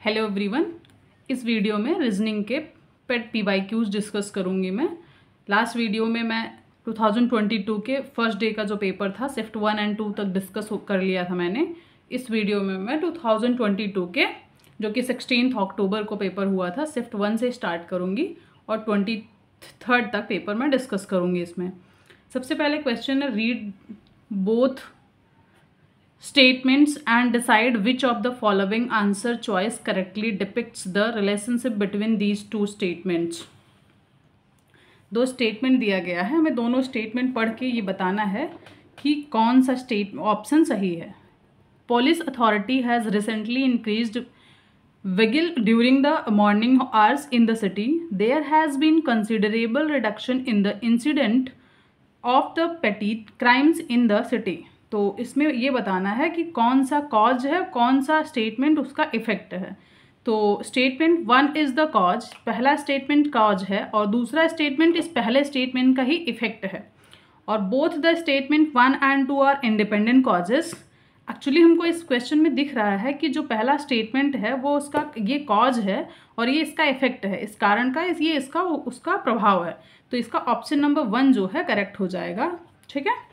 Hello everyone, इस video में reasoning के पेट PYQs डिस्कस करूंगी मैं। लास्ट वीडियो में मैं 2022 के फर्स्ट डे का जो पेपर था शिफ्ट 1 और 2 तक डिस्कस कर लिया था मैंने। इस वीडियो में मैं 2022 के जो कि 16 अक्टूबर को पेपर हुआ था शिफ्ट 1 से स्टार्ट करूंगी और 23 तक पेपर मैं डिस्कस करूंगी। इसमें सबसे पहले क्वेश्चन है, read both statements and decide which of the following answer choice correctly depicts the relationship between these two statements। दो स्टेटमेंट दिया गया है, हमें दोनों स्टेटमेंट पढ़ के ये बताना है कि कौन सा ऑप्शन सही है। Police authority has recently increased vigil during the morning hours in the city. There has been considerable reduction in the incident of the petty crimes in the city। तो इसमें ये बताना है कि कौन सा कॉज है, कौन सा स्टेटमेंट उसका इफेक्ट है। तो स्टेटमेंट 1 इज़ द कॉज, पहला स्टेटमेंट कॉज है और दूसरा स्टेटमेंट इस पहले स्टेटमेंट का ही इफेक्ट है। और बोथ द स्टेटमेंट 1 और 2 आर इंडिपेंडेंट कॉजेस। एक्चुअली हमको इस क्वेश्चन में दिख रहा है कि जो पहला स्टेटमेंट है वो उसका ये कॉज है और ये इसका इफेक्ट है, इस कारण का ये इसका उसका प्रभाव है। तो इसका ऑप्शन नंबर 1 जो है करेक्ट हो जाएगा। ठीक है।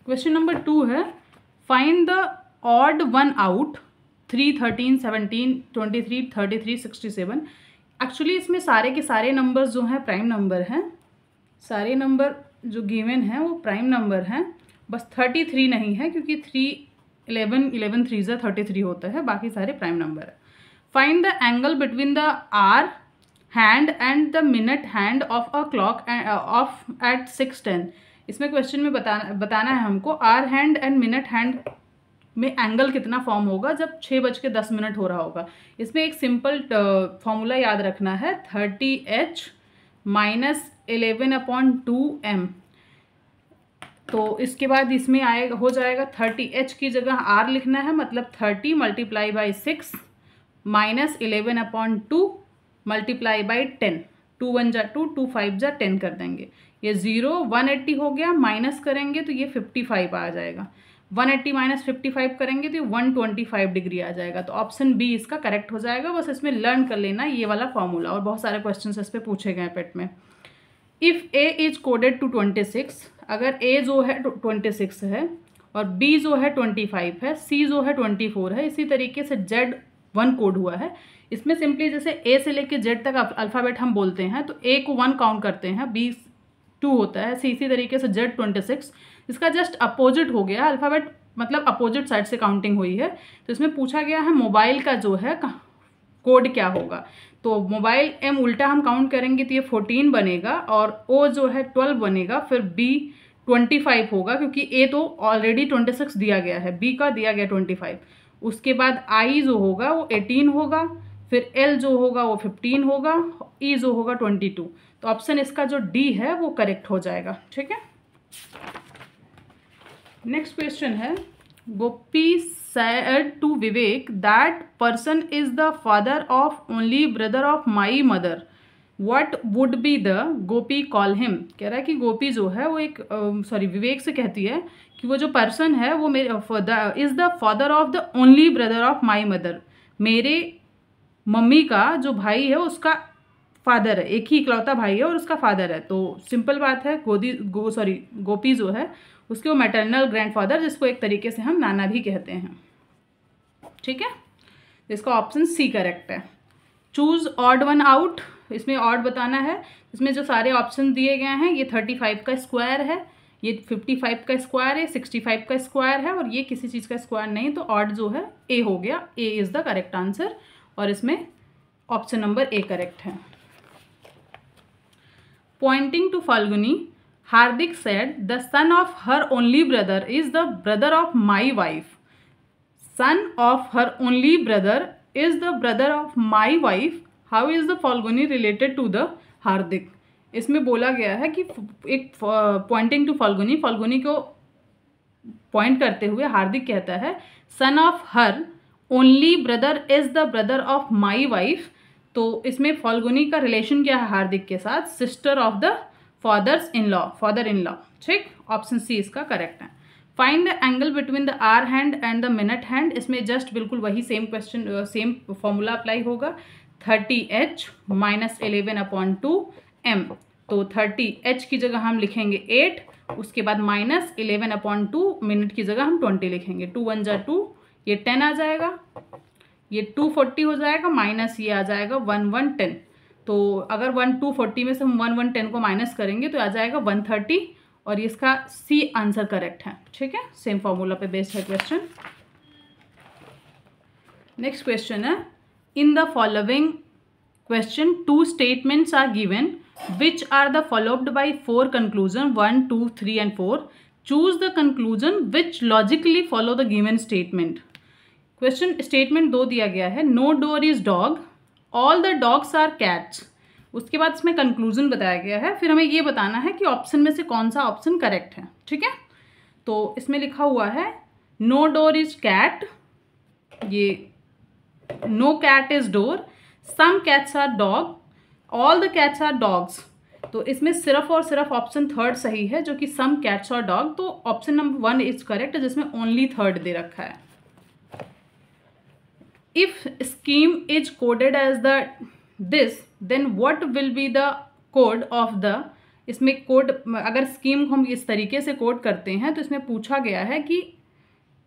क्वेश्चन नंबर 2 है, find the odd one out 3, 13, 17, 23, 33, 67। Actually इसमें सारे के सारे नंबर्स जो हैं प्राइम नंबर हैं, सारे नंबर जो गिवन हैं वो प्राइम नंबर हैं, बस 33 नहीं है क्योंकि 11 3 जा 33 होता है, बाकी सारे प्राइम नंबर है। Find the angle between the hour hand and the minute hand of a clock of at 6:10। इसमें क्वेश्चन में बताना है हमको hour hand and minute hand में एंगल कितना फॉर्म होगा जब 6:10 हो रहा होगा। इसमें एक सिंपल फॉर्मूला याद रखना है, 30h माइनस 11/2m। तो इसके बाद इसमें आएगा हो जाएगा 30h की जगह r लिखना है, मतलब 30 multiply by 6 minus 11/2 multiply by 10। 2 1 जा 2, 2 5 जा 10 कर देंगे, ये 0 180 हो गया, माइनस करेंगे तो ये 55 आ जाएगा। 180 माइनस 55 करेंगे तो ये 125 डिग्री आ जाएगा। तो ऑप्शन बी इसका करेक्ट हो जाएगा। बस इसमें लर्न कर लेना ये वाला फॉर्मूला, और बहुत सारे क्वेश्चन इस पर पूछे गए पेट में। If A is coded to 26, अगर ए जो है 26 है और बी जो है 25 है, सी जो है 24 है, इसी तरीके से जेड 1 कोड हुआ है। इसमें सिंपली जैसे ए से लेके जेड तक अल्फ़ाबेट हम बोलते हैं तो ए को 1 काउंट करते हैं, बी 2 होता है, सी इसी तरीके से जेड 26। इसका जस्ट अपोजिट हो गया अल्फ़ाबेट, मतलब अपोजिट साइड से काउंटिंग हुई है। तो इसमें पूछा गया है मोबाइल का जो है कोड क्या होगा। तो मोबाइल एम उल्टा हम काउंट करेंगे तो ये 14 बनेगा और ओ जो है 12 बनेगा, फिर बी 25 होगा क्योंकि ए तो ऑलरेडी 26 दिया गया है, बी का दिया गया 25। उसके बाद आई जो होगा वो 18 होगा, फिर एल जो होगा वो 15 होगा, ई जो होगा 22। तो ऑप्शन इसका जो डी है वो करेक्ट हो जाएगा। ठीक है। नेक्स्ट क्वेश्चन है, गोपी said to Vivek that person is the father of only brother of my mother, what would be the Gopi call him। कह रहा है कि गोपी जो है वो एक विवेक से कहती है कि वो जो पर्सन है वो मेरे is the father of the only brother of my mother, मेरे मम्मी का जो भाई है उसका फादर है, एक ही इकलौता भाई है और उसका फादर है। तो सिंपल बात है, गोपी जो है उसके वो मैटरनल ग्रैंडफादर, जिसको एक तरीके से हम नाना भी कहते हैं। ठीक है। इसका ऑप्शन सी करेक्ट है। चूज ऑड वन आउट, इसमें ऑड बताना है। इसमें जो सारे ऑप्शन दिए गए हैं, ये 35 का स्क्वायर है, ये 55 का स्क्वायर है, 65 का स्क्वायर है और ये किसी चीज़ का स्क्वायर नहीं। तो ऑड जो है ए हो गया, A is the correct answer और इसमें ऑप्शन नंबर ए करेक्ट है। Pointing to Falguni, Hardik said the son of her only brother is the brother of my wife। Son of her only brother is the brother of my wife। How is the Falguni related to the हार्दिक। इसमें बोला गया है कि एक Poynting to Falguni, Falguni को point करते हुए हार्दिक कहता है son of her only brother is the brother of my wife. तो इसमें फाल्गुनी का रिलेशन क्या है हार्दिक के साथ, sister of the father in law. ठीक, ऑप्शन सी इसका करेक्ट है। Find the angle between the hour hand and the minute hand. इसमें जस्ट बिल्कुल वही same question same formula apply होगा, 30h माइनस 11/2m। तो 30h की जगह हम लिखेंगे 8, उसके बाद माइनस 11/2, मिनट की जगह हम 20 लिखेंगे। 2 1 जा 2, ये 10 आ जाएगा, ये 240 हो जाएगा, माइनस ये आ जाएगा 1 1 10। तो अगर 240 में से हम 1 1 10 को माइनस करेंगे तो आ जाएगा 130, और इसका सी आंसर करेक्ट है। ठीक है, सेम फॉर्मूला पे बेस्ड है क्वेश्चन। नेक्स्ट क्वेश्चन है, in the following question 2 statements are given which are the followed by 4 conclusion 1 2 3 and 4, choose the conclusion which logically follow the given statement। Question statement 2 दिया गया है, no door is dog, all the dogs are cats. उसके बाद इसमें conclusion बताया गया है, फिर हमें ये बताना है कि ऑप्शन में से कौन सा ऑप्शन करेक्ट है। ठीक है, तो इसमें लिखा हुआ है नो डोर इज कैट, ये no cat is door, some cats are dog, all the cats are dogs. तो इसमें सिर्फ और सिर्फ ऑप्शन थर्ड सही है, जो कि सम कैट्स और डॉग। तो ऑप्शन नंबर 1 इज करेक्ट, जिसमें ओनली थर्ड दे रखा है। If scheme is coded as the this, then what will be the code of the. इसमें कोड, अगर स्कीम को हम इस तरीके से कोड करते हैं तो इसमें पूछा गया है कि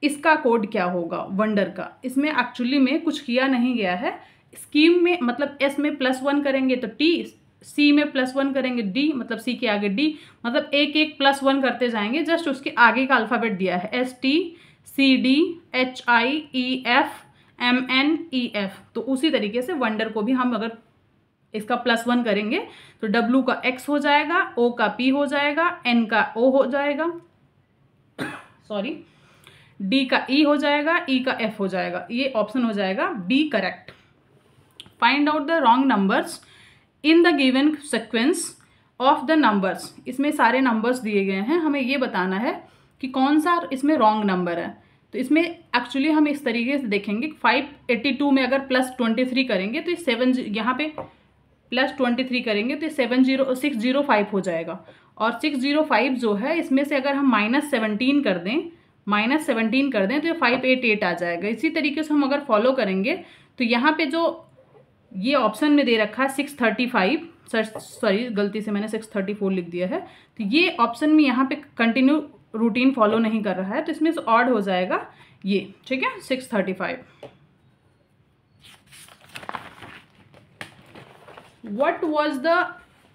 इसका कोड क्या होगा वंडर का। इसमें एक्चुअली में कुछ किया नहीं गया है। स्कीम में मतलब एस में +1 करेंगे तो टी, सी में +1 करेंगे डी, मतलब सी के आगे डी, मतलब एक एक +1 करते जाएंगे। जस्ट उसके आगे का अल्फ़ाबेट दिया है STCDHIEFMNEF। तो उसी तरीके से वंडर को भी हम अगर इसका +1 करेंगे तो W का X हो जाएगा, O का P हो जाएगा, N का O हो जाएगा, सॉरी, D का E हो जाएगा, E का F हो जाएगा। ये ऑप्शन हो जाएगा B correct. Find out the wrong numbers in the given sequence of the numbers. इसमें सारे नंबर्स दिए गए हैं, हमें ये बताना है कि कौन सा इसमें रॉन्ग नंबर है। तो इसमें एक्चुअली हम इस तरीके से देखेंगे, 582 में अगर +23 करेंगे तो 7, यहाँ पे +23 करेंगे तो 605 हो जाएगा। और 605 जो है, इसमें से अगर हम -17 कर दें तो ये 588 आ जाएगा। इसी तरीके से हम अगर फॉलो करेंगे तो यहाँ पे जो ये ऑप्शन में दे रखा है 635, सॉरी गलती से मैंने 634 लिख दिया है, तो ये ऑप्शन में यहाँ पे कंटिन्यू रूटीन फॉलो नहीं कर रहा है, तो इसमें से ऑड हो जाएगा ये। ठीक है, 635। What was the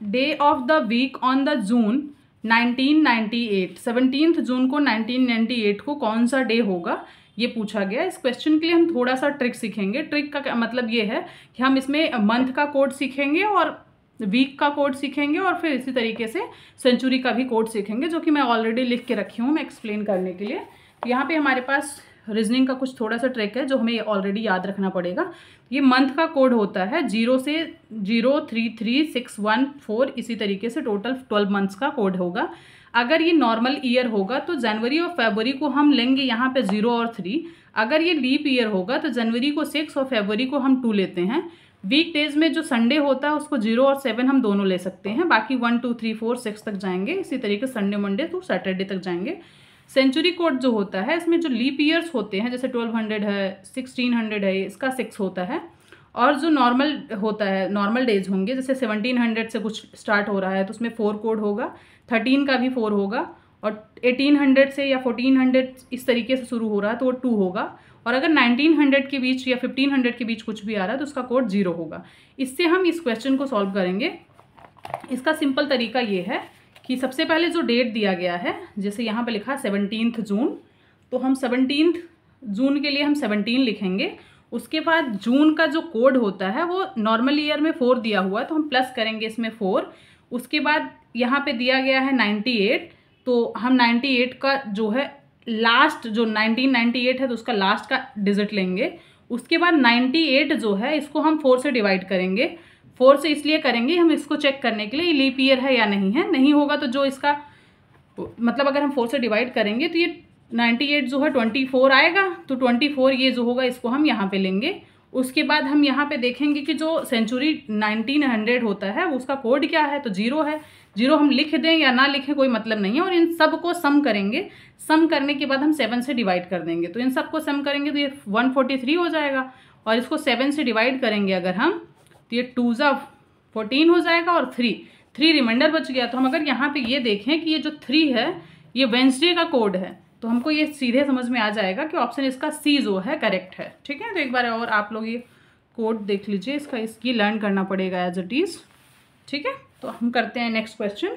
day of the week on the June 1998। 17 जून को 1998 को कौन सा डे होगा, ये पूछा गया। इस क्वेश्चन के लिए हम थोड़ा सा ट्रिक सीखेंगे। ट्रिक का मतलब ये है कि हम इसमें मंथ का कोड सीखेंगे और वीक का कोड सीखेंगे, और फिर इसी तरीके से सेंचुरी का भी कोड सीखेंगे, जो कि मैं ऑलरेडी लिख के रखी हूँ मैं एक्सप्लेन करने के लिए। तो यहाँ पे हमारे पास रीजनिंग का कुछ थोड़ा सा ट्रिक है जो हमें ऑलरेडी याद रखना पड़ेगा। ये मंथ का कोड होता है 0 से 03361 इसी तरीके से टोटल 12 मंथ्स का कोड होगा। अगर ये नॉर्मल ईयर होगा तो जनवरी और फरवरी को हम लेंगे यहाँ पे 0 और 3। अगर ये लीप ईयर होगा तो जनवरी को 6 और फरवरी को हम 2 लेते हैं। वीक डेज में जो संडे होता है उसको 0 और 7 हम दोनों ले सकते हैं, बाकी 1 2 3 4 6 तक जाएंगे। इसी तरीके संडे मंडे तो सैटरडे तक जाएंगे। सेंचुरी कोड जो होता है, इसमें जो लीप ईयर्स होते हैं, जैसे 1200 है, 1600 है, इसका 6 होता है। और जो नॉर्मल होता है, नॉर्मल डेज होंगे, जैसे 1700 से कुछ स्टार्ट हो रहा है तो उसमें 4 कोड होगा, 13 का भी 4 होगा, और 1800 से या 1400 इस तरीके से शुरू हो रहा है तो वो 2 होगा। और अगर 1900 के बीच या 1500 के बीच कुछ भी आ रहा है तो उसका कोड 0 होगा। इससे हम इस क्वेश्चन को सॉल्व करेंगे। इसका सिंपल तरीका ये है कि सबसे पहले जो डेट दिया गया है, जैसे यहाँ पे लिखा है 17 जून, तो हम 17 जून के लिए हम 17 लिखेंगे। उसके बाद जून का जो कोड होता है वो नॉर्मल ईयर में 4 दिया हुआ है तो हम प्लस करेंगे इसमें 4। उसके बाद यहाँ पे दिया गया है 98, तो हम 98 का जो है लास्ट, जो 1998 है तो उसका लास्ट का डिजिट लेंगे। उसके बाद 98 जो है इसको हम 4 से डिवाइड करेंगे। 4 से इसलिए करेंगे हम इसको चेक करने के लिए लीप ईयर है या नहीं है। नहीं होगा तो जो इसका मतलब अगर हम 4 से डिवाइड करेंगे तो ये 98 जो है 24 आएगा, तो 24 ये जो होगा इसको हम यहाँ पे लेंगे। उसके बाद हम यहाँ पे देखेंगे कि जो सेंचुरी 1900 होता है उसका कोड क्या है, तो 0 है। 0 हम लिख दें या ना लिखें कोई मतलब नहीं है। और इन सब को सम करेंगे, सम करने के बाद हम 7 से डिवाइड कर देंगे। तो इन सब को सम करेंगे तो ये 143 हो जाएगा। और इसको 7 से डिवाइड करेंगे अगर हम, तो ये 2 ज़ा 14 हो जाएगा और 3 रिमाइंडर बच गया। तो हम अगर यहाँ पे ये देखें कि ये जो 3 है ये वेंसडे का कोड है, तो हमको ये सीधे समझ में आ जाएगा कि ऑप्शन इसका सी जो है करेक्ट है। ठीक है, तो एक बार और आप लोग ये कोड देख लीजिए, इसकी लर्न करना पड़ेगा एज इट इज़। ठीक है, तो हम करते हैं next question.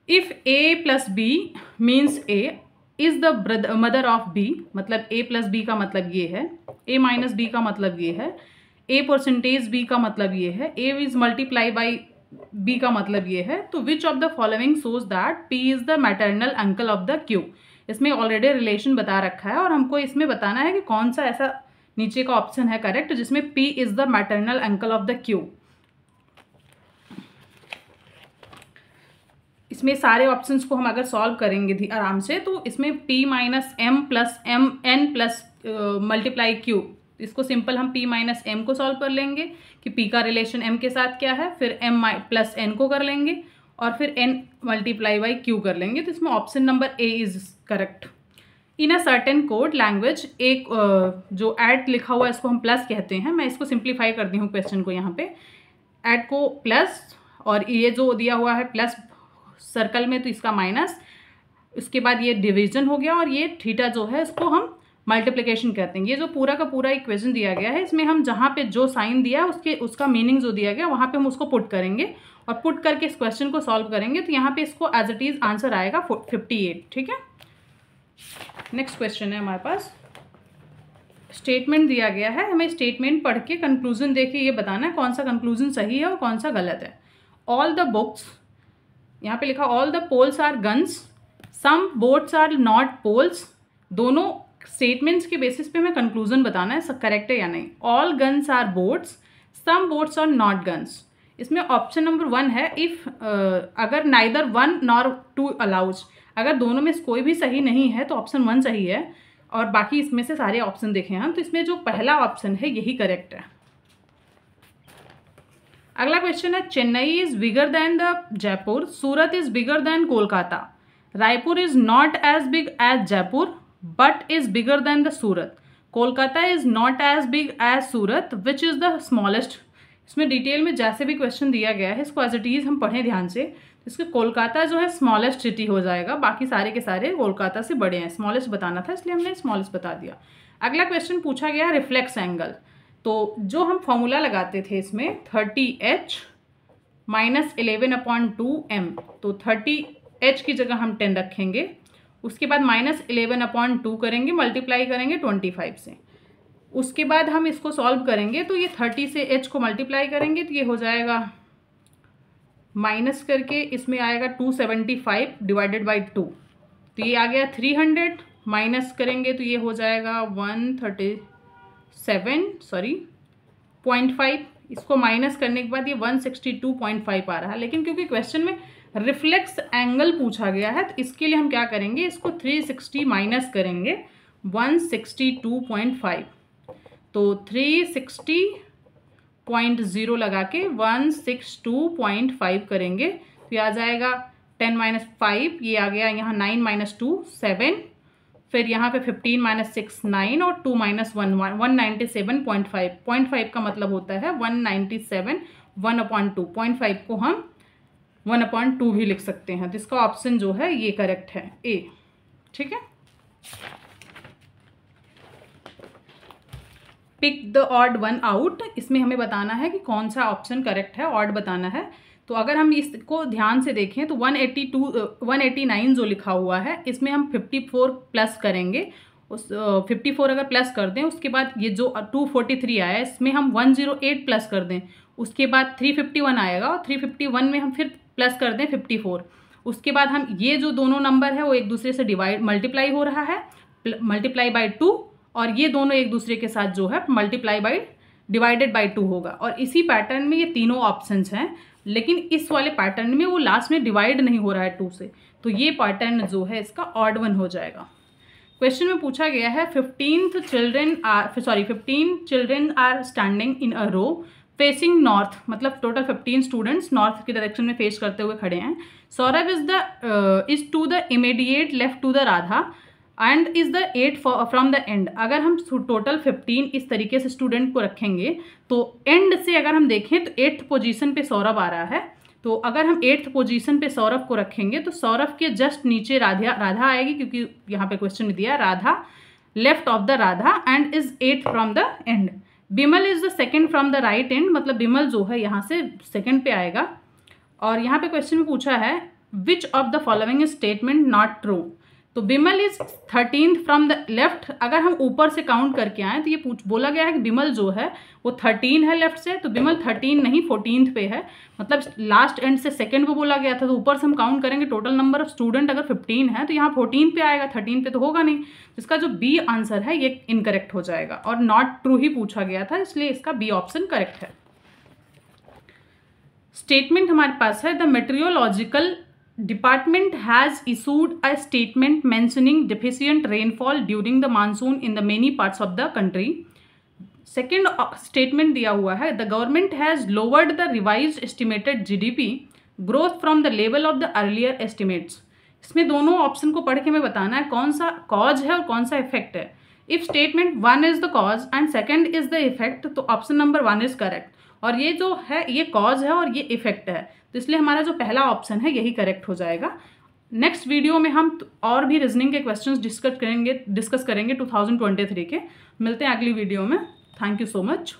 If A plus B means A is the mother of B, मतलब ए प्लस बी का मतलब ये है, ए माइनस बी का मतलब ये है, ए परसेंटेज बी का मतलब ये है, ए इज मल्टीप्लाई बाई बी का मतलब ये है। तो विच of the following shows that P is the maternal uncle of the Q. इसमें ऑलरेडी रिलेशन बता रखा है और हमको इसमें बताना है कि कौन सा ऐसा नीचे का ऑप्शन है करेक्ट जिसमें P is the maternal uncle of the Q। इसमें सारे ऑप्शंस को हम अगर सॉल्व करेंगे आराम से, तो इसमें P minus M plus M N plus multiply Q, इसको सिंपल हम P माइनस एम को सॉल्व कर लेंगे कि P का रिलेशन M के साथ क्या है, फिर M प्लस एन को कर लेंगे और फिर n मल्टीप्लाई बाई Q कर लेंगे। तो इसमें option number A is correct. In a certain code language, एक जो ऐड लिखा हुआ है इसको हम प्लस कहते हैं। मैं इसको सिंप्लीफाई कर दी हूँ क्वेश्चन को, यहाँ पे ऐड को प्लस और ये जो दिया हुआ है प्लस सर्कल में तो इसका माइनस, इसके बाद ये डिवीजन हो गया और ये थीटा जो है इसको हम मल्टीप्लिकेशन कहते हैं। ये जो पूरा का पूरा इक्वेशन दिया गया है इसमें हम जहाँ पे जो साइन दिया है उसका मीनिंग जो दिया गया वहाँ पे हम उसको पुट करेंगे और पुट करके इस क्वेश्चन को सॉल्व करेंगे। तो यहाँ पे इसको एज इट इज़ आंसर आएगा 58। ठीक है, नेक्स्ट क्वेश्चन है हमारे पास। स्टेटमेंट दिया गया है, हमें स्टेटमेंट पढ़ के कंक्लूजन देके ये बताना है कौन सा कंक्लूजन सही है और कौन सा गलत है। ऑल द बुक्स, यहाँ पे लिखा all the poles are guns, some boats are not poles. दोनों स्टेटमेंट्स के बेसिस पे हमें कंक्लूजन बताना है सब करेक्ट है या नहीं। All guns are boats, some boats are not guns. इसमें ऑप्शन नंबर 1 है इफ़ अगर नाइदर 1 नॉर 2 अलाउज, अगर दोनों में से कोई भी सही नहीं है तो ऑप्शन 1 सही है और बाकी इसमें से सारे ऑप्शन देखें हम तो इसमें जो पहला ऑप्शन है यही करेक्ट है। अगला क्वेश्चन है Chennai is bigger than the Jaipur, Surat is bigger than Kolkata, Raipur is not as big as Jaipur but is bigger than the Surat, Kolkata is not as big as Surat, which is the smallest. इसमें डिटेल में जैसे भी क्वेश्चन दिया गया है इसको एज इट इज हम पढ़ें ध्यान से। इसके कोलकाता जो है स्मॉलेस्ट सिटी हो जाएगा, बाकी सारे के सारे कोलकाता से बड़े हैं। स्मॉलेस्ट बताना था इसलिए हमने स्मॉलेस्ट बता दिया। अगला क्वेश्चन पूछा गया रिफ्लेक्स एंगल, तो जो हम फॉर्मूला लगाते थे इसमें 30h माइनस 11/2m, तो 30h की जगह हम 10 रखेंगे, उसके बाद माइनस 11/2 करेंगे, मल्टीप्लाई करेंगे 25 से, उसके बाद हम इसको सॉल्व करेंगे तो ये 30 से h को मल्टीप्लाई करेंगे तो ये हो जाएगा माइनस करके इसमें आएगा 275 डिवाइडेड बाई 2, तो ये आ गया 300, माइनस करेंगे तो ये हो जाएगा 0.5, इसको माइनस करने के बाद ये 162.5 आ रहा है। लेकिन क्योंकि क्वेश्चन में रिफ्लेक्स एंगल पूछा गया है तो इसके लिए हम क्या करेंगे, इसको 360 माइनस करेंगे 162.5, तो 360.0 लगा के 162.5 करेंगे तो ये आ जाएगा 10 - 5, ये आ गया यहाँ 9 - 2 7, फिर यहाँ पे 15 - 6 9 और 2 - 1 197.5, 0.5 का मतलब होता है 197, 1/2, 0.5 को हम 1/2 भी लिख सकते हैं। तो इसका ऑप्शन जो है ये करेक्ट है ए। ठीक है, pick the odd one out, इसमें हमें बताना है कि कौन सा ऑप्शन करेक्ट है, ऑड बताना है। तो अगर हम इसको ध्यान से देखें तो 189 जो लिखा हुआ है इसमें हम 54 प्लस करेंगे, उस 54 अगर प्लस कर दें उसके बाद ये जो 243 आया है इसमें हम 108 प्लस कर दें, उसके बाद 351 आएगा और 351 में हम फिर प्लस कर दें 54, उसके बाद हम ये जो दोनों नंबर है वो एक दूसरे से मल्टीप्लाई हो रहा है, मल्टीप्लाई बाई 2, और ये दोनों एक दूसरे के साथ जो है मल्टीप्लाई बाई डिवाइडेड बाई 2 होगा। और इसी पैटर्न में ये तीनों ऑप्शंस हैं, लेकिन इस वाले पैटर्न में वो लास्ट में डिवाइड नहीं हो रहा है 2 से, तो ये पैटर्न जो है इसका ऑड वन हो जाएगा। क्वेश्चन में पूछा गया है 15 children are standing in a row facing north, मतलब टोटल 15 स्टूडेंट्स नॉर्थ की डायरेक्शन में फेस करते हुए खड़े हैं। Saurabh is to the immediate left to the Radha and is the 8 from the end. अगर हम टोटल 15 इस तरीके से स्टूडेंट को रखेंगे तो एंड से अगर हम देखें तो 8th पोजीशन पे सौरभ आ रहा है। तो अगर हम 8th पोजीशन पे सौरभ को रखेंगे तो सौरभ के जस्ट नीचे राधा आएगी, क्योंकि यहाँ पे क्वेश्चन दिया Radha left of the Radha and is 8th from the and. Bimal is the second from the right and, मतलब बिमल जो है यहाँ से सेकेंड पे आएगा। और यहाँ पे क्वेश्चन में पूछा है which of the following statement not true. तो Bimal is 13th from the left. अगर हम ऊपर से काउंट करके आए तो ये बोला गया है कि बिमल जो है वो 13 है लेफ्ट से, तो बिमल 13 नहीं 14th पे है, मतलब लास्ट एंड से सेकंड पे बोला गया था। तो ऊपर से हम काउंट करेंगे टोटल नंबर ऑफ स्टूडेंट अगर 15 है तो यहाँ 14 पे आएगा, 13 पे तो होगा नहीं। तो इसका जो बी आंसर है ये इनकरेक्ट हो जाएगा, और नॉट ट्रू ही पूछा गया था, इसलिए इसका बी ऑप्शन करेक्ट है। स्टेटमेंट हमारे पास है the metrological Department has issued a statement mentioning deficient rainfall during the monsoon in the many parts of the country. Second statement दिया हुआ है the government has lowered the revised estimated GDP growth from the level of the earlier estimates. इसमें दोनों option को पढ़ के हमें बताना है कौन सा कॉज है और कौन सा इफेक्ट है। If statement 1 is the cause and second is the effect तो ऑप्शन नंबर 1 इज करेक्ट, और ये जो है ये कॉज है और ये इफेक्ट है, तो इसलिए हमारा जो पहला ऑप्शन है यही करेक्ट हो जाएगा। नेक्स्ट वीडियो में हम और भी रीजनिंग के क्वेश्चंस डिस्कस करेंगे 2023 के। मिलते हैं अगली वीडियो में। Thank you so much.